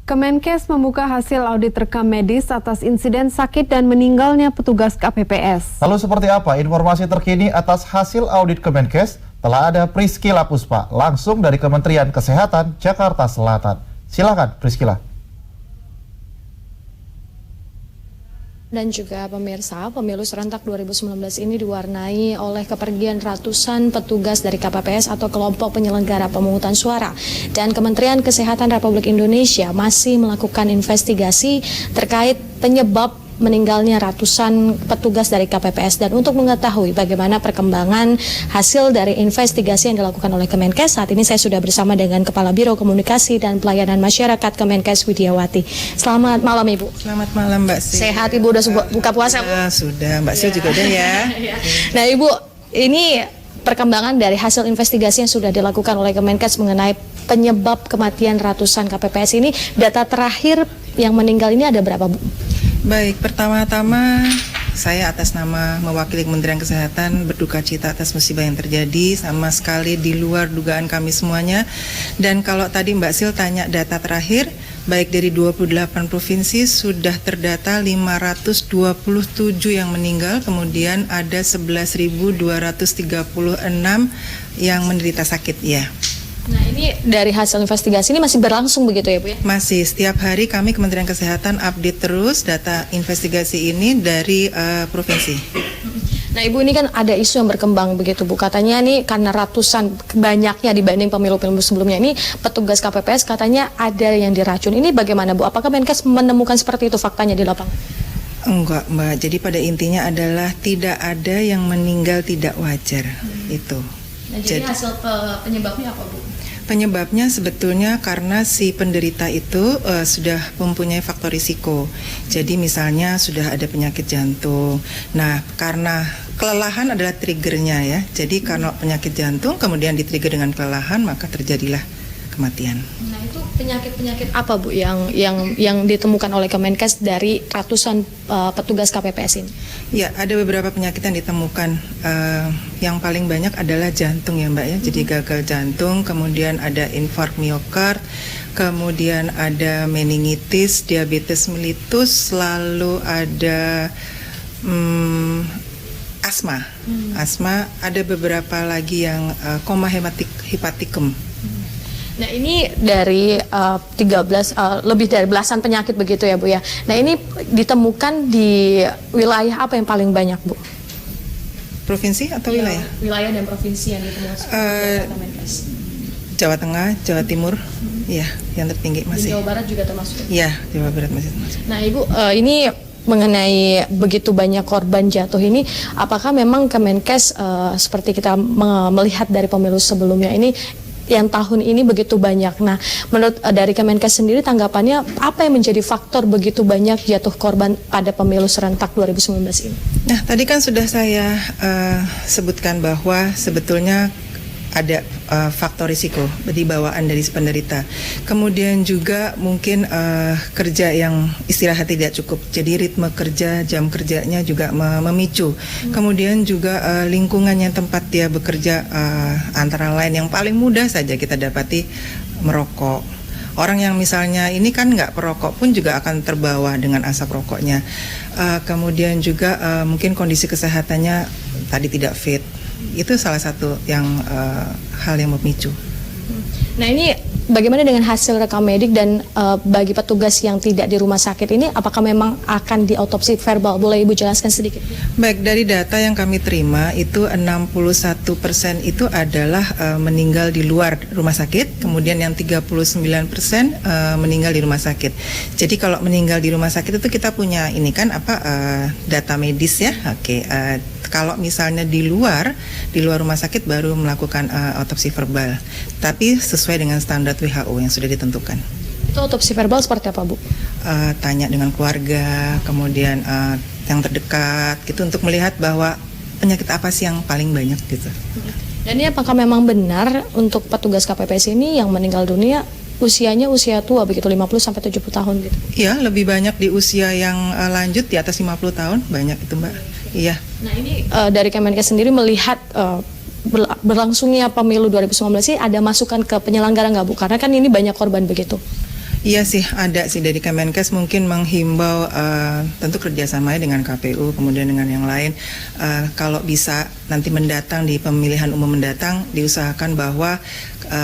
Kemenkes membuka hasil audit rekam medis atas insiden sakit dan meninggalnya petugas KPPS. Lalu seperti apa informasi terkini atas hasil audit Kemenkes? Telah ada Priscila Puspa, langsung dari Kementerian Kesehatan Jakarta Selatan. Silakan Priscila. Dan juga pemirsa, pemilu serentak 2019 ini diwarnai oleh kepergian ratusan petugas dari KPPS atau kelompok penyelenggara pemungutan suara. Dan Kementerian Kesehatan Republik Indonesia masih melakukan investigasi terkait penyebab meninggalnya ratusan petugas dari KPPS. Dan untuk mengetahui bagaimana perkembangan hasil dari investigasi yang dilakukan oleh Kemenkes, saat ini saya sudah bersama dengan Kepala Biro Komunikasi dan Pelayanan Masyarakat Kemenkes Widiawati. Selamat malam Ibu. Selamat malam Mbak Sil. Sehat Ibu, udah buka puasa Bu? Sudah, Mbak Sil juga udah ya. Nah Ibu, ini perkembangan dari hasil investigasi yang sudah dilakukan oleh Kemenkes mengenai penyebab kematian ratusan KPPS ini, data terakhir yang meninggal ini ada berapa Bu? Baik, pertama-tama saya atas nama mewakili Kementerian Kesehatan berduka cita atas musibah yang terjadi, sama sekali di luar dugaan kami semuanya. Dan kalau tadi Mbak Sil tanya data terakhir, baik dari 28 provinsi sudah terdata 527 yang meninggal, kemudian ada 11.236 yang menderita sakit ya. Nah ini dari hasil investigasi ini masih berlangsung begitu ya Bu ya? Masih, setiap hari kami Kementerian Kesehatan update terus data investigasi ini dari provinsi. Nah Ibu, ini kan ada isu yang berkembang begitu Bu, katanya nih karena ratusan banyaknya dibanding pemilu-pemilu sebelumnya ini petugas KPPS katanya ada yang diracun. Ini bagaimana Bu? Apakah Menkes menemukan seperti itu faktanya di lapangan? Enggak Mbak, jadi pada intinya adalah tidak ada yang meninggal tidak wajar itu. Nah, jadi hasil penyebabnya apa Bu? Penyebabnya sebetulnya karena si penderita itu sudah mempunyai faktor risiko. Jadi misalnya sudah ada penyakit jantung. Nah, karena kelelahan adalah triggernya ya. Jadi karena penyakit jantung kemudian di-trigger dengan kelelahan maka terjadilah kematian. Nah, itu penyakit-penyakit apa Bu yang ditemukan oleh Kemenkes dari ratusan petugas KPPS ini? Ya, ada beberapa penyakit yang ditemukan. Yang paling banyak adalah jantung ya Mbak ya. Jadi gagal jantung, kemudian ada infark miokard, kemudian ada meningitis, diabetes mellitus, lalu ada asma. Asma, ada beberapa lagi yang koma hepatikum. Nah ini dari lebih dari belasan penyakit begitu ya Bu ya. Nah ini ditemukan di wilayah apa yang paling banyak Bu? Provinsi atau wilayah? Wilayah dan provinsi yang ditemukan Kemenkes. Jawa Tengah, Jawa Timur, ya yang tertinggi masih. Di Jawa Barat juga termasuk? Ya, Jawa Barat masih termasuk. Nah Ibu, ini mengenai begitu banyak korban jatuh ini, apakah memang Kemenkes seperti kita melihat dari pemilu sebelumnya ini, yang tahun ini begitu banyak. Nah, menurut dari Kemenkes sendiri tanggapannya apa yang menjadi faktor begitu banyak jatuh korban pada pemilu serentak 2019 ini? Nah, tadi kan sudah saya sebutkan bahwa sebetulnya ada faktor risiko di bawaan dari penderita. Kemudian juga mungkin kerja yang istirahat tidak cukup. Jadi ritme kerja, jam kerjanya juga memicu. Kemudian juga lingkungan yang tempat dia bekerja, antara lain yang paling mudah saja kita dapati merokok. Orang yang misalnya ini kan nggak perokok pun juga akan terbawa dengan asap rokoknya. Kemudian juga mungkin kondisi kesehatannya tadi tidak fit. Itu salah satu yang hal yang memicu. Nah ini bagaimana dengan hasil rekam medik dan bagi petugas yang tidak di rumah sakit ini, apakah memang akan diautopsi verbal? Boleh Ibu jelaskan sedikit? Baik, dari data yang kami terima itu 61% itu adalah meninggal di luar rumah sakit, kemudian yang 39% meninggal di rumah sakit. Jadi kalau meninggal di rumah sakit itu kita punya ini kan data medis ya. Oke. Kalau misalnya di luar rumah sakit baru melakukan autopsi verbal, tapi sesuai dengan standar WHO yang sudah ditentukan. Itu autopsi verbal seperti apa Bu? Tanya dengan keluarga, kemudian yang terdekat, gitu untuk melihat bahwa penyakit apa sih yang paling banyak gitu. Dan ini apakah memang benar untuk petugas KPPS ini yang meninggal dunia usianya usia tua begitu 50-70 tahun gitu? Iya, lebih banyak di usia yang lanjut di atas 50 tahun, banyak itu Mbak. Iya. Nah ini dari Kemenkes sendiri melihat berlangsungnya pemilu 2019 ini ada masukan ke penyelenggara nggak Bu? Karena kan ini banyak korban begitu. Iya sih, ada sih dari Kemenkes mungkin menghimbau tentu kerjasamanya dengan KPU, kemudian dengan yang lain. Kalau bisa nanti mendatang di pemilihan umum mendatang, diusahakan bahwa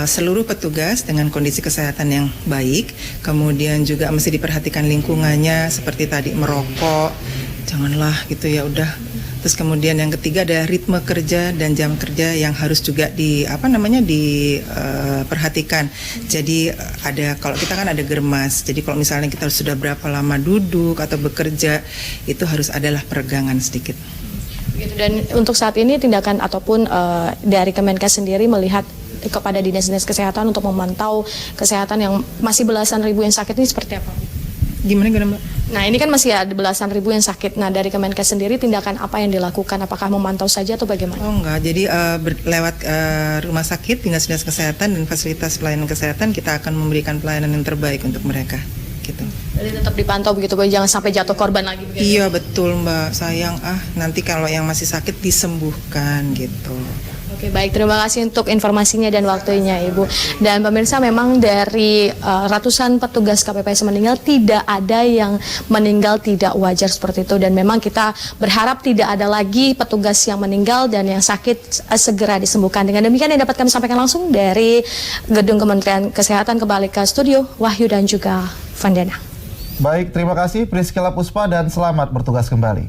seluruh petugas dengan kondisi kesehatan yang baik, kemudian juga mesti diperhatikan lingkungannya seperti tadi merokok, janganlah gitu ya udah. Terus kemudian yang ketiga ada ritme kerja dan jam kerja yang harus juga diperhatikan. Jadi kalau kita kan ada germas. Jadi kalau misalnya kita sudah berapa lama duduk atau bekerja, itu harus adalah peregangan sedikit. Dan untuk saat ini tindakan ataupun dari Kemenkes sendiri melihat kepada dinas-dinas kesehatan untuk memantau kesehatan yang masih belasan ribu yang sakit ini seperti apa? Gimana Mbak? Nah ini kan masih ada belasan ribu yang sakit. Nah dari Kemenkes sendiri tindakan apa yang dilakukan? Apakah memantau saja atau bagaimana? Oh enggak, jadi lewat rumah sakit, dinas-dinas kesehatan dan fasilitas pelayanan kesehatan kita akan memberikan pelayanan yang terbaik untuk mereka. Gitu. Jadi tetap dipantau begitu, jangan sampai jatuh korban lagi. Begitu. Iya betul Mbak, sayang nanti kalau yang masih sakit disembuhkan gitu. Oke baik, terima kasih untuk informasinya dan waktunya Ibu. Dan pemirsa, memang dari ratusan petugas KPPS meninggal, tidak ada yang meninggal tidak wajar seperti itu. Dan memang kita berharap tidak ada lagi petugas yang meninggal dan yang sakit segera disembuhkan. Dengan demikian yang dapat kami sampaikan langsung dari Gedung Kementerian Kesehatan. Kembali ke studio, Wahyu dan juga Vandana. Baik, terima kasih Priscilla Puspa dan selamat bertugas kembali.